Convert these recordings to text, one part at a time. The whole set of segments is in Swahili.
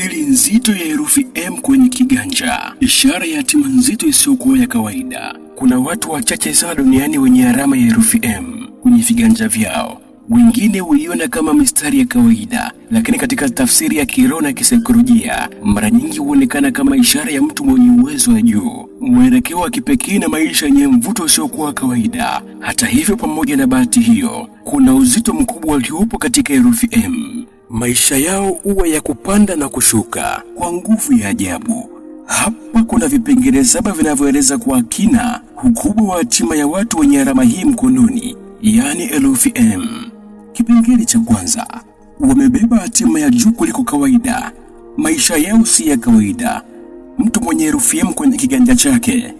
Siri nzito ya herufi M kwenye kiganja, ishara ya hatima nzito isiyokuwa ya kawaida. Kuna watu wachache sana duniani wenye alama ya herufi M kwenye viganja vyao. Wengine huiona kama mistari ya kawaida, lakini katika tafsiri ya kiroho na kisaikolojia, mara nyingi huonekana kama ishara ya mtu mwenye uwezo wa juu, mwelekeo wa kipekee na maisha yenye mvuto usiokuwa kawaida. Hata hivyo, pamoja na bahati hiyo, kuna uzito mkubwa uliopo katika herufi M. Maisha yao huwa ya kupanda na kushuka kwa nguvu ya ajabu. Hapa kuna vipengele 7 vinavyoeleza kwa kina ukubwa wa hatima ya watu wenye alama hii mkononi, yaani herufi M. Kipengele cha kwanza, wamebeba hatima ya juu kuliko kawaida. Maisha yao si ya kawaida. Mtu mwenye herufi M kwenye kiganja chake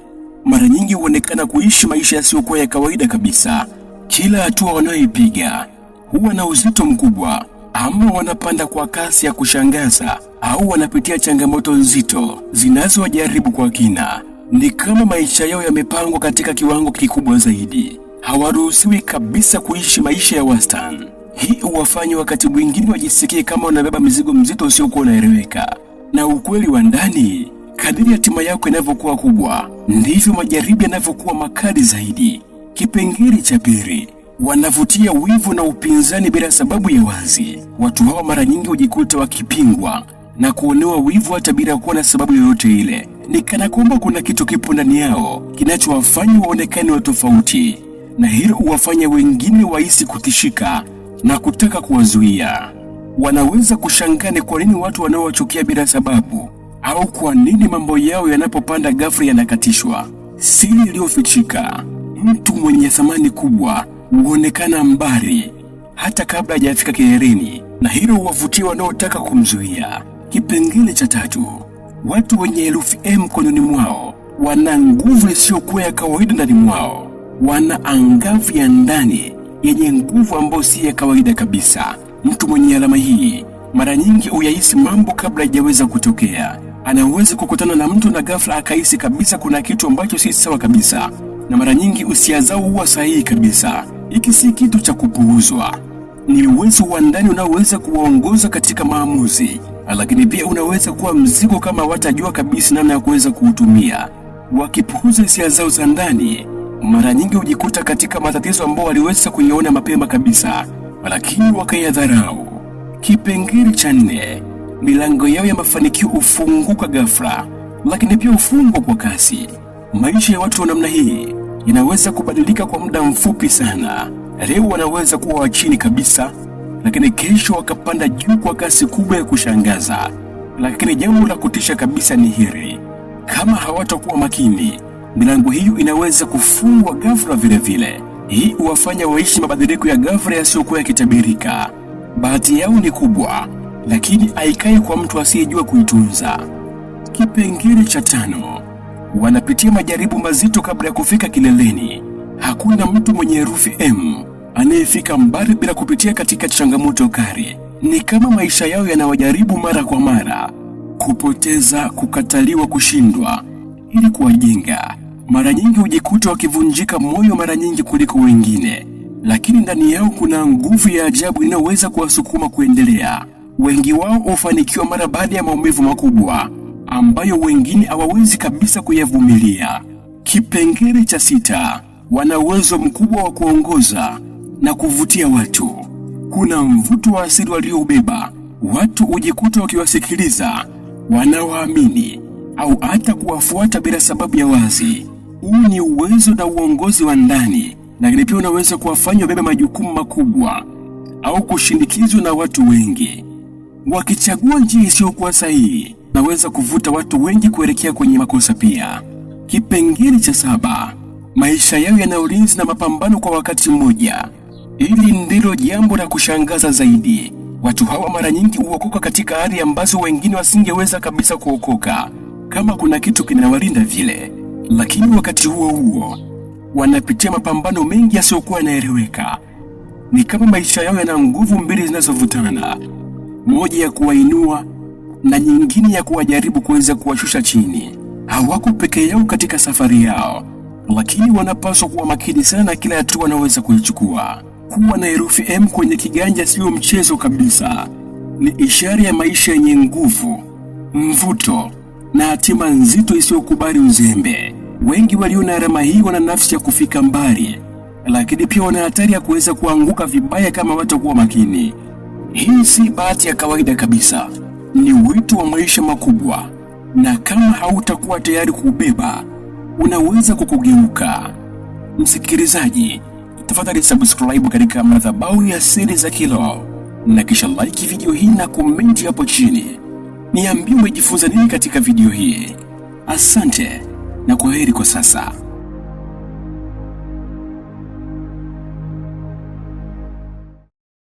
mara nyingi huonekana kuishi maisha yasiyokuwa ya kawaida kabisa. Kila hatua wanayoipiga huwa na uzito mkubwa, ama wanapanda kwa kasi ya kushangaza au wanapitia changamoto nzito zinazowajaribu kwa kina. Ni kama maisha yao yamepangwa katika kiwango kikubwa zaidi. Hawaruhusiwi kabisa kuishi maisha ya wastani. Hii huwafanya wakati mwingine wajisikie kama wanabeba mizigo mzito usiokuwa unaeleweka. Na ukweli wa ndani, kadiri hatima yako inavyokuwa kubwa, ndivyo majaribu yanavyokuwa makali zaidi. Kipengele cha pili, wanavutia wivu na upinzani bila sababu ya wazi. Watu hawa mara nyingi hujikuta wakipingwa na kuonewa wivu hata bila kuwa na sababu yoyote ile. Ni kana kwamba kuna kitu kipo ndani yao kinachowafanya waonekane wa tofauti, na hilo huwafanya wengine wahisi kutishika na kutaka kuwazuia. Wanaweza kushangaa ni kwa nini watu wanaowachukia bila sababu, au kwa nini mambo yao yanapopanda ghafla yanakatishwa. Siri iliyofichika: mtu mwenye thamani kubwa huonekana mbali hata kabla hajafika kileleni, na hilo huwavutia wanaotaka kumzuia. Kipengele cha tatu, watu wenye herufi M mkononi mwao wana nguvu isiyokuwa ya kawaida ndani mwao. Wana angavu ya ndani yenye nguvu ambayo si ya kawaida kabisa. Mtu mwenye alama hii mara nyingi huyahisi mambo kabla haijaweza kutokea. Anaweza kukutana na mtu na ghafla akahisi kabisa kuna kitu ambacho si sawa kabisa, na mara nyingi hisia zao huwa sahihi kabisa. Hiki si kitu cha kupuuzwa. Ni uwezo wa ndani unaoweza kuwaongoza katika maamuzi, lakini pia unaweza kuwa mzigo kama watajua kabisa namna ya kuweza kuutumia. Wakipuuza hisia zao za ndani, mara nyingi hujikuta katika matatizo ambao waliweza kuiona mapema kabisa, lakini wakayadharau. Kipengele cha 4, milango yao ya mafanikio hufunguka ghafla, lakini pia hufungwa kwa kasi. Maisha ya watu wa namna hii inaweza kubadilika kwa muda mfupi sana. Leo wanaweza kuwa wa chini kabisa, lakini kesho wakapanda juu kwa kasi kubwa ya kushangaza. Lakini jambo la kutisha kabisa ni hili: kama hawatakuwa makini, milango hiyo inaweza kufungwa ghafla vile vile. Hii huwafanya waishi mabadiliko ya ghafla yasiyokuwa yakitabirika. Bahati yao ni kubwa, lakini haikai kwa mtu asiyejua kuitunza. Kipengele cha 5, wanapitia majaribu mazito kabla ya kufika kileleni. Hakuna mtu mwenye herufi M anayefika mbali bila kupitia katika changamoto kali. Ni kama maisha yao yanawajaribu mara kwa mara: kupoteza, kukataliwa, kushindwa, ili kuwajenga. Mara nyingi hujikuta wakivunjika moyo mara nyingi kuliko wengine, lakini ndani yao kuna nguvu ya ajabu inayoweza kuwasukuma kuendelea. Wengi wao hufanikiwa mara baada ya maumivu makubwa ambayo wengine hawawezi kabisa kuyavumilia. Kipengele cha 6, wana uwezo mkubwa wa kuongoza na kuvutia watu. Kuna mvuto wa asili walioubeba. Watu hujikuta wakiwasikiliza, wanaoamini au hata kuwafuata bila sababu ya wazi. Huu ni uwezo na uongozi wa ndani, lakini pia unaweza kuwafanya wabebe majukumu makubwa au kushindikizwa na watu wengi. Wakichagua njia isiyokuwa sahihi, naweza kuvuta watu wengi kuelekea kwenye makosa pia. Kipengele cha 7, maisha yao yana ulinzi na mapambano kwa wakati mmoja. Hili ndilo jambo la kushangaza zaidi. Watu hawa mara nyingi huokoka katika hali ambazo wengine wasingeweza kabisa kuokoka, kama kuna kitu kinawalinda vile. Lakini wakati huo huo wanapitia mapambano mengi yasiyokuwa yanaeleweka. Ni kama maisha yao yana nguvu mbili zinazovutana, moja ya kuwainua na nyingine ya kuwajaribu kuweza kuwashusha chini. Hawako peke yao katika safari yao, lakini wanapaswa kuwa makini sana kila hatua wanaweza kuichukua. Kuwa na herufi M kwenye kiganja sio mchezo kabisa. Ni ishara ya maisha yenye nguvu, mvuto na hatima nzito isiyokubali uzembe. Wengi waliona alama hii wana nafsi ya kufika mbali, lakini pia wana hatari ya kuweza kuanguka vibaya kama watakuwa makini. Hii si bahati ya kawaida kabisa, ni wito wa maisha makubwa, na kama hautakuwa tayari kubeba, unaweza kukugeuka. Msikilizaji, tafadhali subscribe katika madhabahu ya Siri za Kiroho, na kisha like video hii na komenti hapo chini. Niambie umejifunza nini katika video hii. Asante na kwaheri kwa sasa.